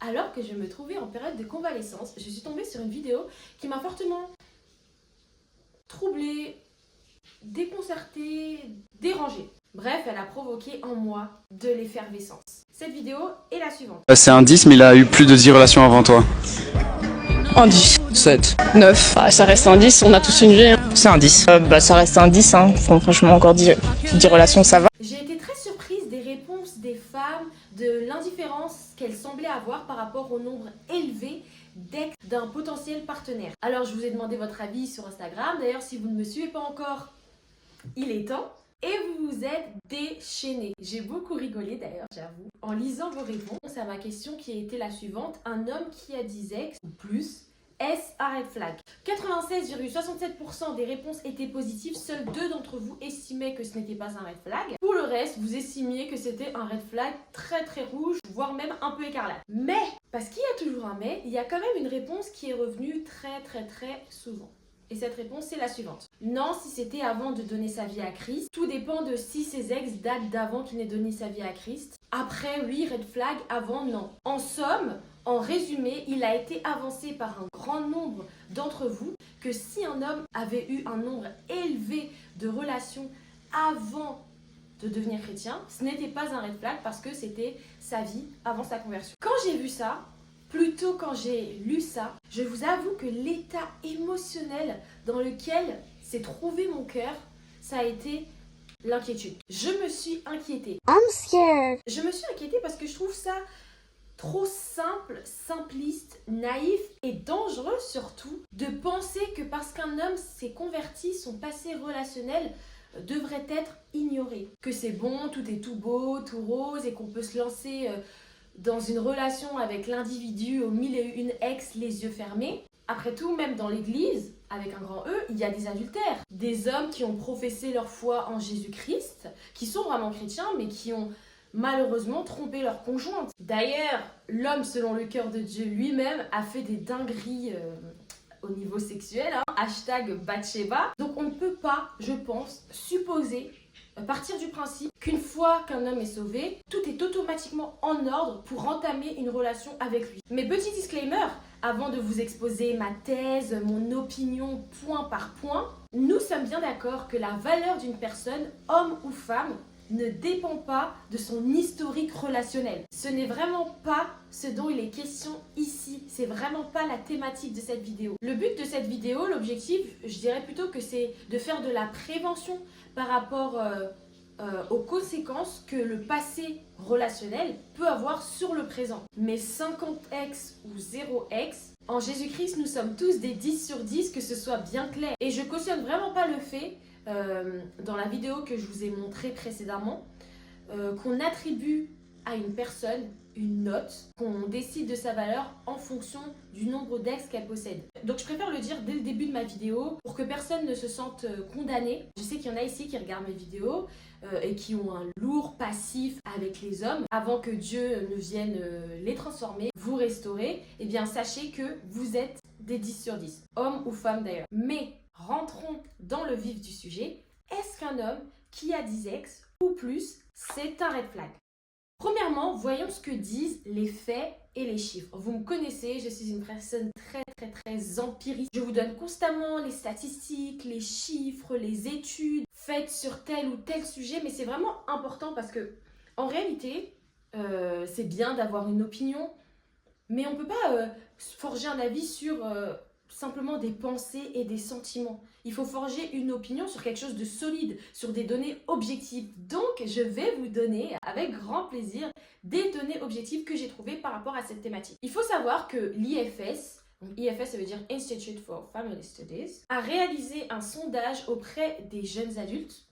Alors que je me trouvais en période de convalescence, je suis tombée sur une vidéo qui m'a fortement troublée, déconcertée, dérangée. Bref, elle a provoqué en moi de l'effervescence. Cette vidéo est la suivante. C'est un 10, mais il a eu plus de 10 relations avant toi. Un 10. 7. 9. Bah, ça reste un 10, on a tous une vie. Hein. C'est un 10. Ça reste un 10. Hein. Franchement, encore 10 relations, ça va. J'ai été très surprise des réponses des femmes, de l'indifférence qu'elles semblaient avoir par rapport au nombre élevé d'ex d'un potentiel partenaire. Alors, je vous ai demandé votre avis sur Instagram. D'ailleurs, si vous ne me suivez pas encore, il est temps. Et vous vous êtes déchaînés. J'ai beaucoup rigolé d'ailleurs, j'avoue, en lisant vos réponses à ma question qui a été la suivante. Un homme qui a 10 ex ou plus, est-ce un red flag? 96,67% des réponses étaient positives, seuls 2 d'entre vous estimaient que ce n'était pas un red flag. Pour le reste, vous estimiez que c'était un red flag très très rouge, voire même un peu écarlate. Mais, parce qu'il y a toujours un mais, il y a quand même une réponse qui est revenue très souvent. Et cette réponse, c'est la suivante. Non, si c'était avant de donner sa vie à Christ. Tout dépend de si ses ex datent d'avant qu'il n'ait donné sa vie à Christ. Après, oui, red flag. Avant, non. En somme, en résumé, il a été avancé par un grand nombre d'entre vous que si un homme avait eu un nombre élevé de relations avant de devenir chrétien, ce n'était pas un red flag parce que c'était sa vie avant sa conversion. Quand j'ai vu ça, plutôt quand j'ai lu ça, je vous avoue que l'état émotionnel dans lequel s'est trouvé mon cœur, ça a été l'inquiétude. Je me suis inquiétée. I'm scared. Je me suis inquiétée parce que je trouve ça trop simple, simpliste, naïf et dangereux surtout de penser que parce qu'un homme s'est converti, son passé relationnel devrait être ignoré. Que c'est bon, tout est tout beau, tout rose et qu'on peut se lancer dans une relation avec l'individu aux 1001 ex les yeux fermés. Après tout, même dans l'église, avec un grand E, il y a des adultères. Des hommes qui ont professé leur foi en Jésus-Christ, qui sont vraiment chrétiens, mais qui ont malheureusement trompé leur conjointe. D'ailleurs, l'homme, selon le cœur de Dieu lui-même, a fait des dingueries au niveau sexuel. Hashtag Bathsheba. Donc on ne peut pas, je pense, supposer partir du principe qu'une fois qu'un homme est sauvé, tout est automatiquement en ordre pour entamer une relation avec lui. Mais petit disclaimer, avant de vous exposer ma thèse, mon opinion point par point, nous sommes bien d'accord que la valeur d'une personne, homme ou femme, ne dépend pas de son historique relationnel. Ce n'est vraiment pas ce dont il est question ici. C'est vraiment pas la thématique de cette vidéo. Le but de cette vidéo, l'objectif, je dirais plutôt que c'est de faire de la prévention par rapport aux conséquences que le passé relationnel peut avoir sur le présent. Mais 50 ex ou 0 ex, en Jésus-Christ, nous sommes tous des 10 sur 10, que ce soit bien clair. Et je cautionne vraiment pas le fait dans la vidéo que je vous ai montrée précédemment, qu'on attribue à une personne une note, qu'on décide de sa valeur en fonction du nombre d'ex qu'elle possède. Donc je préfère le dire dès le début de ma vidéo pour que personne ne se sente condamné. Je sais qu'il y en a ici qui regardent mes vidéos et qui ont un lourd passif avec les hommes. Avant que Dieu ne vienne les transformer, vous restaurer, eh bien sachez que vous êtes des 10 sur 10, hommes ou femmes d'ailleurs. Mais rentrons dans le vif du sujet. Est-ce qu'un homme qui a 10 ex ou plus, c'est un red flag? Premièrement, voyons ce que disent les faits et les chiffres. Vous me connaissez, je suis une personne très empirique. Je vous donne constamment les statistiques, les chiffres, les études faites sur tel ou tel sujet, mais c'est vraiment important parce que, en réalité, c'est bien d'avoir une opinion, mais on ne peut pas forger un avis sur simplement des pensées et des sentiments. Il faut forger une opinion sur quelque chose de solide, sur des données objectives. Donc, je vais vous donner, avec grand plaisir, des données objectives que j'ai trouvées par rapport à cette thématique. Il faut savoir que l'IFS, donc IFS ça veut dire Institute for Family Studies, a réalisé un sondage auprès des jeunes adultes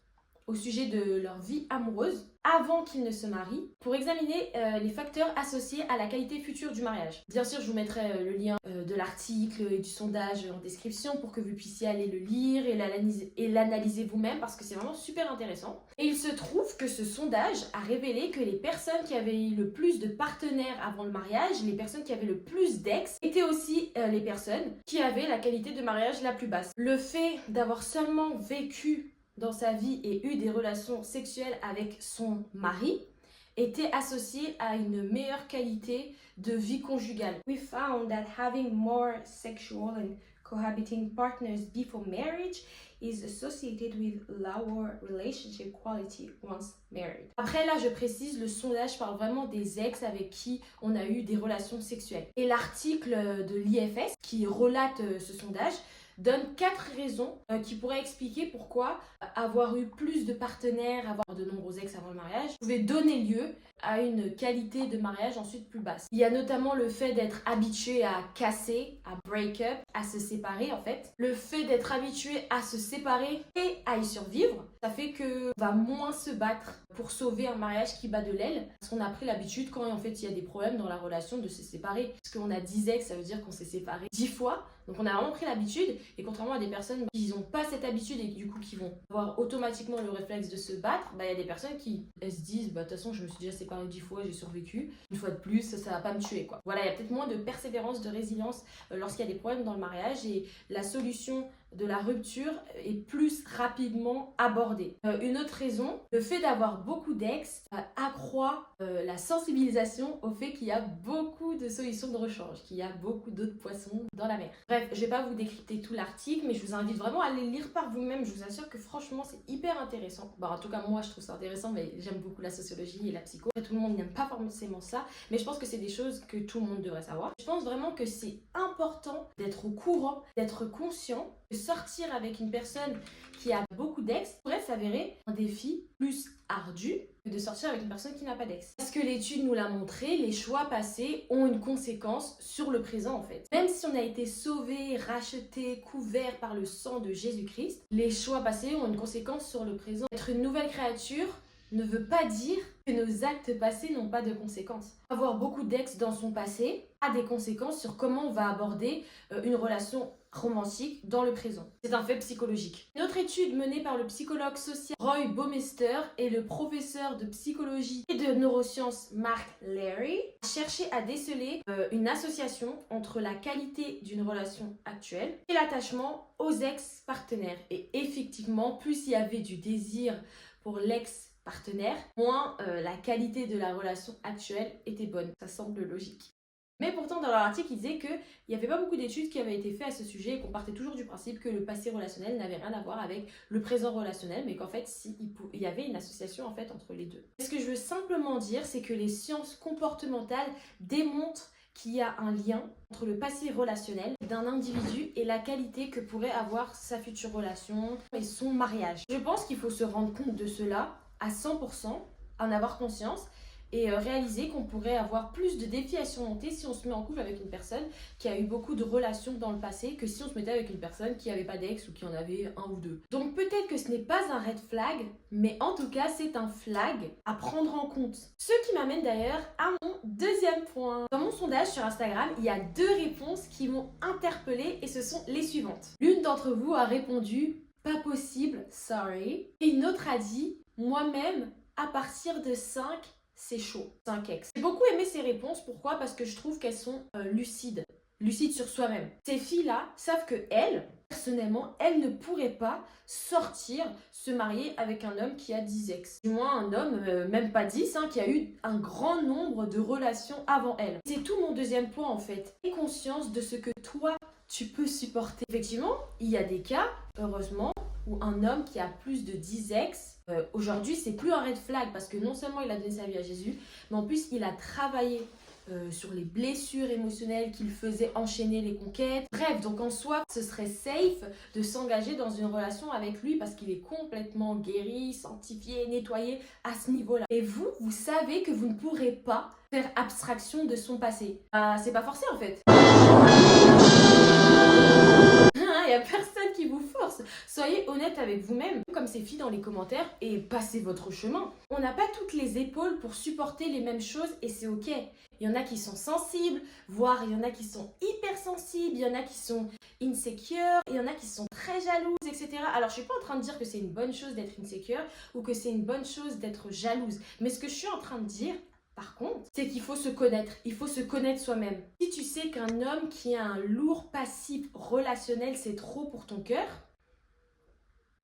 au sujet de leur vie amoureuse avant qu'ils ne se marient pour examiner les facteurs associés à la qualité future du mariage. Bien sûr, je vous mettrai le lien de l'article et du sondage en description pour que vous puissiez aller le lire et l'analyser vous-même parce que c'est vraiment super intéressant. Et il se trouve que ce sondage a révélé que les personnes qui avaient eu le plus de partenaires avant le mariage, les personnes qui avaient le plus d'ex, étaient aussi les personnes qui avaient la qualité de mariage la plus basse. Le fait d'avoir seulement vécu dans sa vie et eu des relations sexuelles avec son mari était associé à une meilleure qualité de vie conjugale. We found that having more sexual and cohabiting partners before marriage is associated with lower relationship quality once married. Après là, je précise, le sondage parle vraiment des ex avec qui on a eu des relations sexuelles. Et l'article de l'IFS qui relate ce sondage donne 4 raisons qui pourraient expliquer pourquoi avoir eu plus de partenaires, avoir de nombreux ex avant le mariage, pouvait donner lieu à une qualité de mariage ensuite plus basse. Il y a notamment le fait d'être habitué à casser, à break up, à se séparer en fait. Le fait d'être habitué à se séparer et à y survivre, ça fait qu'on va moins se battre pour sauver un mariage qui bat de l'aile. Parce qu'on a pris l'habitude quand en fait il y a des problèmes dans la relation de se séparer. Parce qu'on a 10 ex, ça veut dire qu'on s'est séparé 10 fois. Donc on a vraiment pris l'habitude, et contrairement à des personnes qui n'ont pas cette habitude et du coup qui vont avoir automatiquement le réflexe de se battre, il y a des personnes qui se disent de toute façon je me suis déjà séparée 10 fois, j'ai survécu, une fois de plus ça va pas me tuer quoi. Voilà, il y a peut-être moins de persévérance, de résilience lorsqu'il y a des problèmes dans le mariage, et la solution de la rupture est plus rapidement abordée. Une autre raison, le fait d'avoir beaucoup d'ex accroît la sensibilisation au fait qu'il y a beaucoup de solutions de rechange, qu'il y a beaucoup d'autres poissons dans la mer. Bref, je vais pas vous décrypter tout l'article, mais je vous invite vraiment à aller lire par vous-même. Je vous assure que franchement c'est hyper intéressant. Bon, en tout cas moi je trouve ça intéressant, mais j'aime beaucoup la sociologie et la psycho. Tout le monde n'aime pas forcément ça, mais je pense que c'est des choses que tout le monde devrait savoir. Je pense vraiment que c'est important d'être au courant, d'être conscient. Sortir avec une personne qui a beaucoup d'ex pourrait s'avérer un défi plus ardu que de sortir avec une personne qui n'a pas d'ex. Parce que l'étude nous l'a montré, les choix passés ont une conséquence sur le présent en fait. Même si on a été sauvé, racheté, couvert par le sang de Jésus-Christ, les choix passés ont une conséquence sur le présent. Être une nouvelle créature ne veut pas dire que nos actes passés n'ont pas de conséquences. Avoir beaucoup d'ex dans son passé a des conséquences sur comment on va aborder une relation romantique dans le présent. C'est un fait psychologique. Une autre étude menée par le psychologue social Roy Baumeister et le professeur de psychologie et de neurosciences Mark Larry a cherché à déceler une association entre la qualité d'une relation actuelle et l'attachement aux ex-partenaires. Et effectivement, plus il y avait du désir pour l'ex-partenaire, moins la qualité de la relation actuelle était bonne. Ça semble logique. Mais pourtant, dans leur article, ils disaient qu'il n'y avait pas beaucoup d'études qui avaient été faites à ce sujet et qu'on partait toujours du principe que le passé relationnel n'avait rien à voir avec le présent relationnel, mais qu'en fait, il y avait une association en fait entre les deux. Ce que je veux simplement dire, c'est que les sciences comportementales démontrent qu'il y a un lien entre le passé relationnel d'un individu et la qualité que pourrait avoir sa future relation et son mariage. Je pense qu'il faut se rendre compte de cela à 100%, en avoir conscience, et réaliser qu'on pourrait avoir plus de défis à surmonter si on se met en couple avec une personne qui a eu beaucoup de relations dans le passé que si on se mettait avec une personne qui n'avait pas d'ex ou qui en avait un ou deux. Donc peut-être que ce n'est pas un red flag, mais en tout cas c'est un flag à prendre en compte. Ce qui m'amène d'ailleurs à mon deuxième point. Dans mon sondage sur Instagram, il y a 2 réponses qui m'ont interpellée et ce sont les suivantes. L'une d'entre vous a répondu « pas possible, sorry » et une autre a dit « moi-même, à partir de 5, c'est chaud, 5 ex ». J'ai beaucoup aimé ces réponses, pourquoi ? Parce que je trouve qu'elles sont lucides sur soi-même. Ces filles-là savent que elles, personnellement, elles ne pourraient pas sortir, se marier avec un homme qui a 10 ex. Du moins un homme, même pas 10, qui a eu un grand nombre de relations avant elles. C'est tout mon deuxième point en fait. Aie conscience de ce que toi, tu peux supporter. Effectivement, il y a des cas, heureusement, où un homme qui a plus de 10 ex, aujourd'hui c'est plus un red flag parce que non seulement il a donné sa vie à Jésus, mais en plus il a travaillé sur les blessures émotionnelles qu'il faisait enchaîner les conquêtes. Bref, donc en soi, ce serait safe de s'engager dans une relation avec lui parce qu'il est complètement guéri, sanctifié, nettoyé à ce niveau-là. Et vous savez que vous ne pourrez pas faire abstraction de son passé. C'est pas forcé en fait. Il n'y a personne qui vous force. Soyez honnête avec vous-même, comme ces filles dans les commentaires, et passez votre chemin. On n'a pas toutes les épaules pour supporter les mêmes choses et c'est ok. Il y en a qui sont sensibles, voire il y en a qui sont hypersensibles, il y en a qui sont insecures, il y en a qui sont très jalouses, etc. Alors je suis pas en train de dire que c'est une bonne chose d'être insecure ou que c'est une bonne chose d'être jalouse. Mais ce que je suis en train de dire, par contre, c'est qu'il faut se connaître. Il faut se connaître soi-même. Si tu sais qu'un homme qui a un lourd passif relationnel, c'est trop pour ton cœur,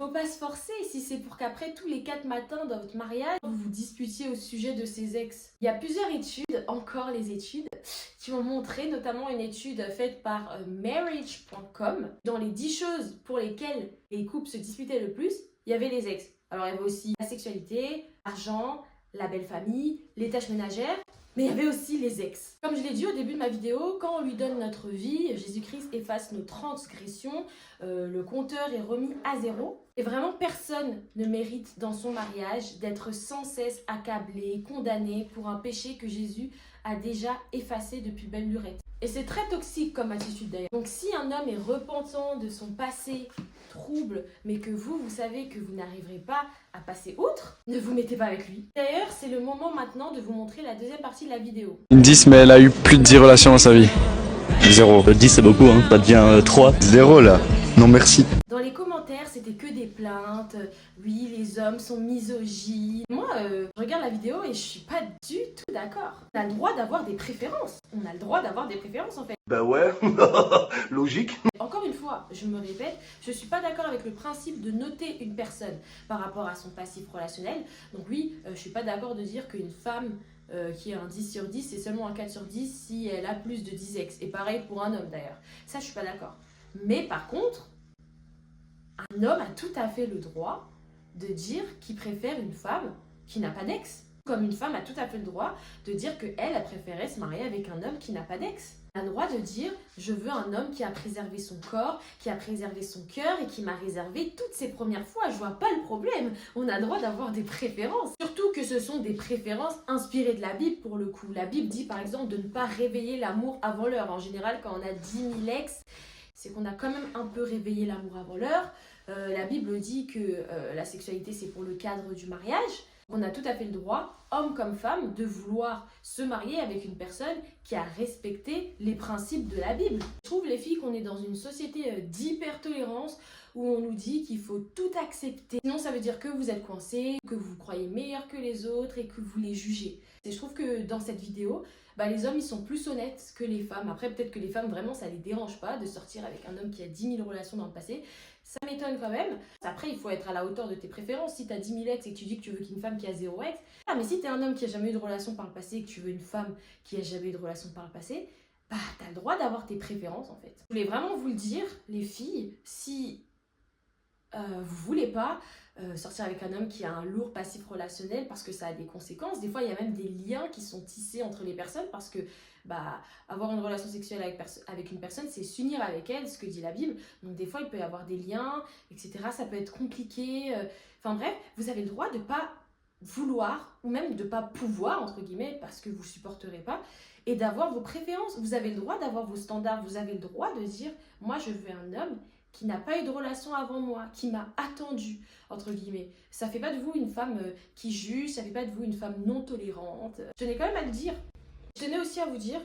Faut pas se forcer si c'est pour qu'après tous les 4 matins dans votre mariage, vous vous disputiez au sujet de ses ex. Il y a plusieurs études, encore les études, qui ont montré, notamment une étude faite par marriage.com. Dans les 10 choses pour lesquelles les couples se disputaient le plus, il y avait les ex. Alors il y avait aussi la sexualité, l'argent, la belle famille, les tâches ménagères, mais il y avait aussi les ex. Comme je l'ai dit au début de ma vidéo, quand on lui donne notre vie, Jésus-Christ efface nos transgressions, le compteur est remis à 0. Et vraiment, personne ne mérite dans son mariage d'être sans cesse accablé, condamné pour un péché que Jésus a déjà effacé depuis belle lurette. Et c'est très toxique comme attitude d'ailleurs. Donc si un homme est repentant de son passé trouble, mais que vous savez que vous n'arriverez pas à passer outre, ne vous mettez pas avec lui. D'ailleurs, c'est le moment maintenant de vous montrer la deuxième partie de la vidéo. 10, mais elle a eu plus de 10 relations dans sa vie. 0. 10 c'est beaucoup, hein. Ça devient 3. 0 là. Non merci. Dans les commentaires, c'était que des plaintes. Oui, les hommes sont misogynes. Moi, je regarde la vidéo et je suis pas du tout d'accord. On a le droit d'avoir des préférences. On a le droit d'avoir des préférences en fait. Bah ouais, logique. Encore une fois, je me répète, je suis pas d'accord avec le principe de noter une personne par rapport à son passif relationnel. Donc oui, je suis pas d'accord de dire qu'une femme qui a un 10 sur 10, c'est seulement un 4 sur 10 si elle a plus de 10 ex. Et pareil pour un homme d'ailleurs. Ça, je suis pas d'accord. Mais par contre, un homme a tout à fait le droit de dire qu'il préfère une femme qui n'a pas d'ex. Comme une femme a tout à fait le droit de dire qu'elle a préféré se marier avec un homme qui n'a pas d'ex. Elle a le droit de dire « je veux un homme qui a préservé son corps, qui a préservé son cœur et qui m'a réservé toutes ses premières fois ». Je vois pas le problème. On a le droit d'avoir des préférences. Surtout que ce sont des préférences inspirées de la Bible pour le coup. La Bible dit par exemple de ne pas réveiller l'amour avant l'heure. En général, quand on a 10 000 ex, c'est qu'on a quand même un peu réveillé l'amour avant l'heure. La Bible dit que la sexualité c'est pour le cadre du mariage. On a tout à fait le droit, homme comme femme, de vouloir se marier avec une personne qui a respecté les principes de la Bible. Je trouve les filles qu'on est dans une société d'hyper-tolérance où on nous dit qu'il faut tout accepter. Sinon ça veut dire que vous êtes coincés, que vous croyez meilleur que les autres et que vous les jugez. Et je trouve que dans cette vidéo, les hommes ils sont plus honnêtes que les femmes. Après peut-être que les femmes vraiment ça les dérange pas de sortir avec un homme qui a 10 000 relations dans le passé. Ça m'étonne quand même. Après il faut être à la hauteur de tes préférences. Si tu as 10 000 ex et que tu dis que tu veux qu'une femme qui a 0 ex. Ah mais si tu es un homme qui a jamais eu de relation par le passé et que tu veux une femme qui a jamais eu de relation par le passé, tu as le droit d'avoir tes préférences en fait. Je voulais vraiment vous le dire les filles, si vous voulez pas sortir avec un homme qui a un lourd passif relationnel parce que ça a des conséquences. Des fois, il y a même des liens qui sont tissés entre les personnes parce que avoir une relation sexuelle avec une personne, c'est s'unir avec elle, ce que dit la Bible. Donc des fois, il peut y avoir des liens, etc. Ça peut être compliqué. Enfin bref, vous avez le droit de pas vouloir ou même de pas pouvoir, entre guillemets, parce que vous supporterez pas, et d'avoir vos préférences. Vous avez le droit d'avoir vos standards. Vous avez le droit de dire, moi, je veux un homme qui n'a pas eu de relation avant moi, qui m'a attendu, entre guillemets. Ça fait pas de vous une femme qui juge, ça fait pas de vous une femme non tolérante. Je tenais quand même à le dire. Je tenais aussi à vous dire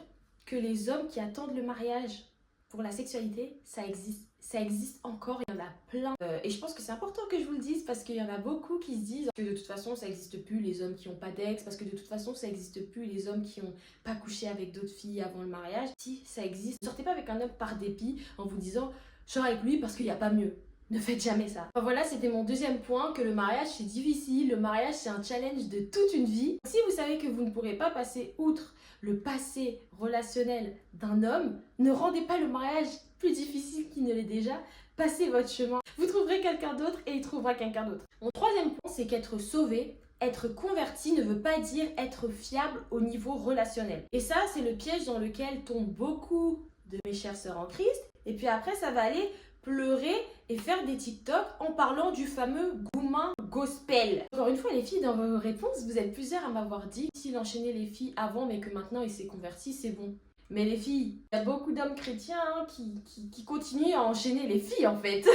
que les hommes qui attendent le mariage pour la sexualité, ça existe. Ça existe encore, il y en a plein. Et je pense que c'est important que je vous le dise parce qu'il y en a beaucoup qui se disent que de toute façon ça n'existe plus les hommes qui n'ont pas d'ex, parce que de toute façon ça n'existe plus les hommes qui n'ont pas couché avec d'autres filles avant le mariage. Si, ça existe. Ne sortez pas avec un homme par dépit en vous disant je sors avec lui parce qu'il n'y a pas mieux. Ne faites jamais ça. Enfin, voilà, c'était mon deuxième point, que le mariage c'est difficile, le mariage c'est un challenge de toute une vie. Si vous savez que vous ne pourrez pas passer outre le passé relationnel d'un homme, ne rendez pas le mariage plus difficile qu'il ne l'est déjà. Passez votre chemin. Vous trouverez quelqu'un d'autre et il trouvera quelqu'un d'autre. Mon troisième point, c'est qu'être sauvé, être converti ne veut pas dire être fiable au niveau relationnel. Et ça, c'est le piège dans lequel tombent beaucoup de mes chères sœurs en Christ. Et puis après, ça va aller pleurer et faire des TikTok en parlant du fameux goumin gospel. Encore une fois, les filles, dans vos réponses, vous êtes plusieurs à m'avoir dit s'il enchaînait les filles avant, mais que maintenant il s'est converti, c'est bon. Mais les filles, il y a beaucoup d'hommes chrétiens qui continuent à enchaîner les filles en fait.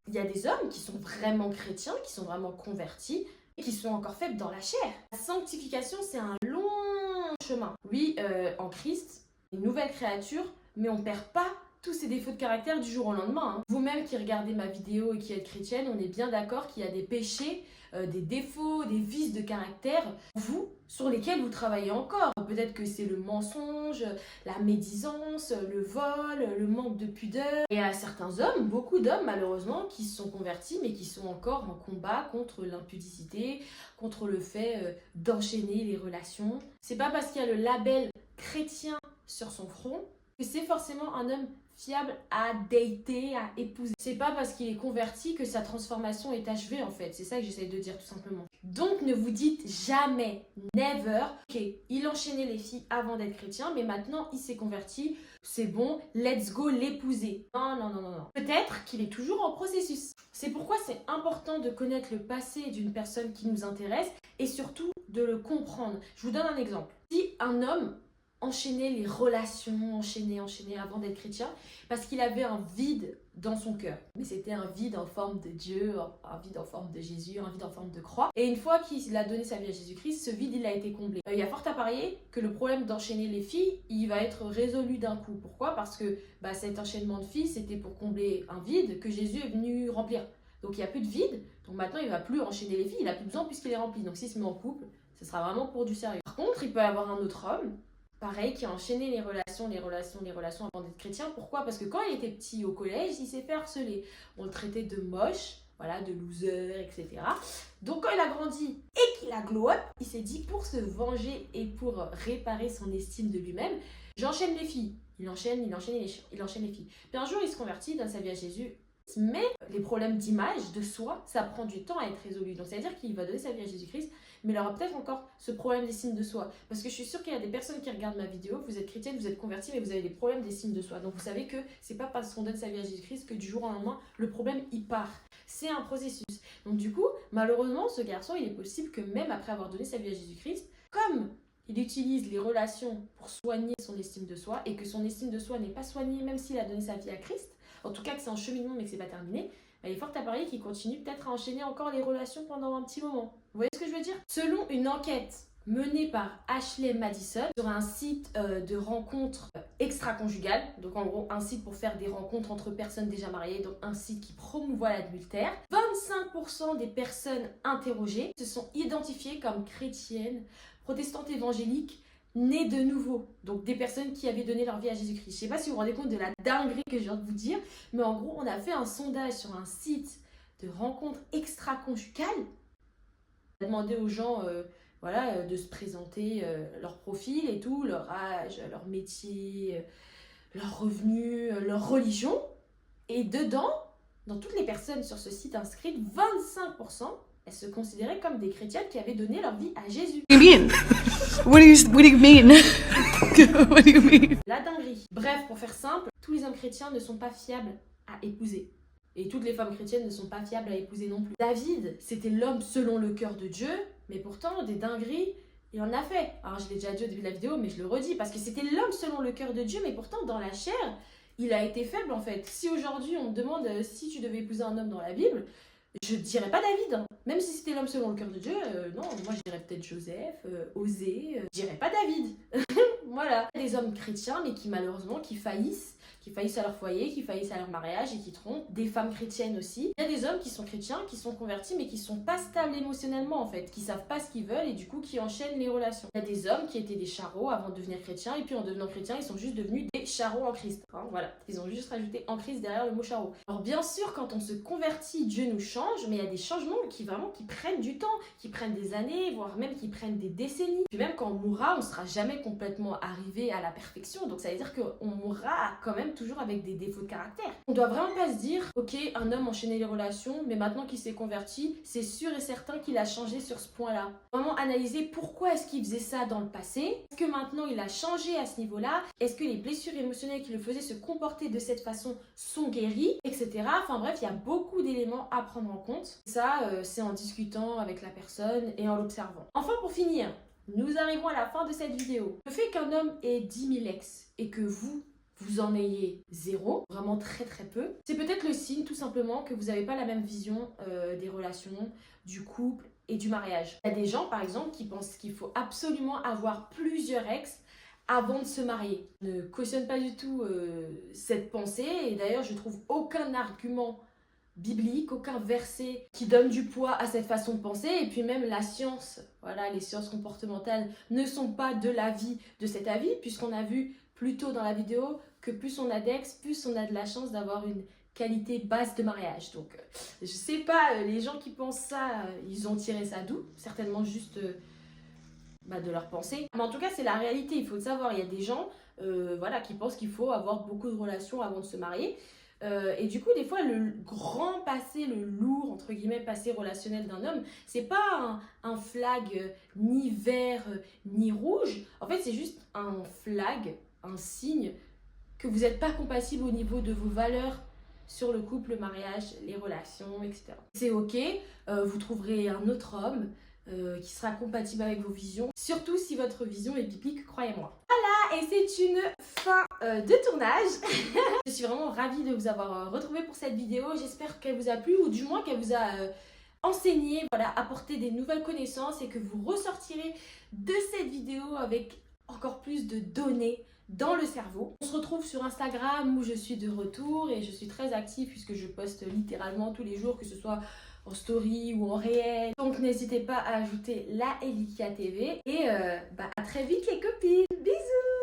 Il y a des hommes qui sont vraiment chrétiens, qui sont vraiment convertis, et qui sont encore faibles dans la chair. La sanctification, c'est un long chemin. Oui, en Christ, une nouvelle créature, mais on ne perd pas tous ces défauts de caractère du jour au lendemain. Hein. Vous-même qui regardez ma vidéo et qui êtes chrétienne, on est bien d'accord qu'il y a des péchés, des défauts, des vices de caractère, vous, sur lesquels vous travaillez encore. Peut-être que c'est le mensonge, la médisance, le vol, le manque de pudeur. Et il y a certains hommes, beaucoup d'hommes malheureusement, qui se sont convertis mais qui sont encore en combat contre l'impudicité, contre le fait d'enchaîner les relations. C'est pas parce qu'il y a le label chrétien sur son front que c'est forcément un homme fiable à dater, à épouser. C'est pas parce qu'il est converti que sa transformation est achevée en fait. C'est ça que j'essaie de dire tout simplement. Donc ne vous dites jamais, never, ok, il enchaînait les filles avant d'être chrétien, mais maintenant il s'est converti, c'est bon, let's go l'épouser. Non, non, non, non, non. Peut-être qu'il est toujours en processus. C'est pourquoi c'est important de connaître le passé d'une personne qui nous intéresse et surtout de le comprendre. Je vous donne un exemple. Si un homme enchaîner les relations, enchaîner avant d'être chrétien, parce qu'il avait un vide dans son cœur. Mais c'était un vide en forme de Dieu, un vide en forme de Jésus, un vide en forme de croix. Et une fois qu'il a donné sa vie à Jésus-Christ, ce vide, il a été comblé. Il y a fort à parier que le problème d'enchaîner les filles, il va être résolu d'un coup. Pourquoi ? Parce que cet enchaînement de filles, c'était pour combler un vide que Jésus est venu remplir. Donc il n'y a plus de vide, donc maintenant il ne va plus enchaîner les filles, il n'a plus besoin puisqu'il est rempli. Donc s'il se met en couple, ce sera vraiment pour du sérieux. Par contre, il peut y avoir un autre homme, pareil, qui a enchaîné les relations avant d'être chrétien. Pourquoi ? Parce que quand il était petit au collège, il s'est fait harceler. On le traitait de moche, voilà, de loser, etc. Donc quand il a grandi et qu'il a glow up, il s'est dit pour se venger et pour réparer son estime de lui-même, j'enchaîne les filles. Il enchaîne les filles. Puis un jour, il se convertit, donne sa vie à Jésus. Mais les problèmes d'image, de soi, ça prend du temps à être résolu. Donc c'est-à-dire qu'il va donner sa vie à Jésus-Christ, mais il aura peut-être encore ce problème d'estime de soi. Parce que je suis sûre qu'il y a des personnes qui regardent ma vidéo, vous êtes chrétienne, vous êtes convertie, mais vous avez des problèmes d'estime de soi. Donc vous savez que c'est pas parce qu'on donne sa vie à Jésus-Christ que du jour au lendemain, le problème il part. C'est un processus. Donc du coup, malheureusement, ce garçon, il est possible que même après avoir donné sa vie à Jésus-Christ, comme il utilise les relations pour soigner son estime de soi et que son estime de soi n'est pas soignée même s'il a donné sa vie à Christ, en tout cas que c'est en cheminement mais que c'est pas terminé, il est fort à parier qu'il continue peut-être à enchaîner encore les relations pendant un petit moment. Vous voyez ce que je veux dire ? Selon une enquête menée par Ashley Madison sur un site de rencontres extra-conjugales, donc en gros un site pour faire des rencontres entre personnes déjà mariées, donc un site qui promouvoit l'adultère, 25% des personnes interrogées se sont identifiées comme chrétiennes, protestantes évangéliques, nées de nouveau, donc des personnes qui avaient donné leur vie à Jésus-Christ. Je ne sais pas si vous vous rendez compte de la dinguerie que je viens de vous dire, mais en gros, on a fait un sondage sur un site de rencontres extra-conjugales. On a demandé aux gens de se présenter leur profil et tout, leur âge, leur métier, leurs revenus, leur religion. Et dedans, dans toutes les personnes sur ce site inscrites, 25%, elles se considéraient comme des chrétiennes qui avaient donné leur vie à Jésus. What do you mean? What do you mean? La dinguerie. Bref, pour faire simple, tous les hommes chrétiens ne sont pas fiables à épouser. Et toutes les femmes chrétiennes ne sont pas fiables à épouser non plus. David, c'était l'homme selon le cœur de Dieu, mais pourtant, des dingueries, il en a fait. Alors, je l'ai déjà dit au début de la vidéo, mais je le redis, parce que c'était l'homme selon le cœur de Dieu, mais pourtant, dans la chair, il a été faible en fait. Si aujourd'hui, on me demande si tu devais épouser un homme dans la Bible, je dirais pas David, hein. Même si c'était l'homme selon le cœur de Dieu, non, moi je dirais peut-être Joseph, Osée, je dirais pas David. Voilà. Des hommes chrétiens, mais qui malheureusement, qui faillissent à leur foyer, qui faillissent à leur mariage et qui trompent. Des femmes chrétiennes aussi. Il y a des hommes qui sont chrétiens, qui sont convertis, mais qui sont pas stables émotionnellement en fait, qui savent pas ce qu'ils veulent et du coup qui enchaînent les relations. Il y a des hommes qui étaient des charros avant de devenir chrétiens et puis en devenant chrétiens, ils sont juste devenus des charros en Christ. Hein, voilà, ils ont juste rajouté en Christ derrière le mot charros. Alors bien sûr, quand on se convertit, Dieu nous change, mais il y a des changements qui prennent du temps, qui prennent des années, voire même qui prennent des décennies. Puis même quand on mourra, on sera jamais complètement arrivé à la perfection, donc ça veut dire qu'on mourra quand même toujours avec des défauts de caractère. On doit vraiment pas se dire, ok, un homme enchaînait les relations, mais maintenant qu'il s'est converti, c'est sûr et certain qu'il a changé sur ce point-là. Vraiment analyser pourquoi est-ce qu'il faisait ça dans le passé, est-ce que maintenant il a changé à ce niveau-là, est-ce que les blessures émotionnelles qui le faisaient se comporter de cette faççon sont guéries, etc. Enfin bref, il y a beaucoup d'éléments à prendre en compte. Ça, c'est en discutant avec la personne et en l'observant. Enfin, pour finir, nous arrivons à la fin de cette vidéo. Le fait qu'un homme ait 10 000 ex et que vous en ayez 0, vraiment très très peu, c'est peut-être le signe tout simplement que vous n'avez pas la même vision des relations, du couple et du mariage. Il y a des gens par exemple qui pensent qu'il faut absolument avoir plusieurs ex avant de se marier. Je ne cautionne pas du tout cette pensée et d'ailleurs je trouve aucun argument biblique, aucun verset qui donne du poids à cette façon de penser. Et puis même la science, voilà, les sciences comportementales ne sont pas de l'avis de cet avis, puisqu'on a vu plus tôt dans la vidéo que plus on a d'ex, plus on a de la chance d'avoir une qualité basse de mariage. Donc je sais pas, les gens qui pensent ça, ils ont tiré ça d'où? Certainement juste de leur pensée. Mais en tout cas c'est la réalité, il faut le savoir. Il y a des gens voilà, qui pensent qu'il faut avoir beaucoup de relations avant de se marier. Et du coup, des fois, le grand passé, le lourd, entre guillemets, passé relationnel d'un homme, c'est pas un flag ni vert ni rouge. En fait, c'est juste un flag, un signe que vous n'êtes pas compatible au niveau de vos valeurs sur le couple, le mariage, les relations, etc. C'est ok, vous trouverez un autre homme qui sera compatible avec vos visions, surtout si votre vision est biblique, croyez-moi. Voilà, et c'est une fin de tournage. Je suis vraiment ravie de vous avoir retrouvé pour cette vidéo. J'espère qu'elle vous a plu ou du moins qu'elle vous a enseigné, voilà, apporté des nouvelles connaissances et que vous ressortirez de cette vidéo avec encore plus de données dans le cerveau. On se retrouve sur Instagram où je suis de retour et je suis très active puisque je poste littéralement tous les jours, que ce soit en story ou en réel. Donc n'hésitez pas à ajouter la Elikia TV et à très vite les copines. Bisous.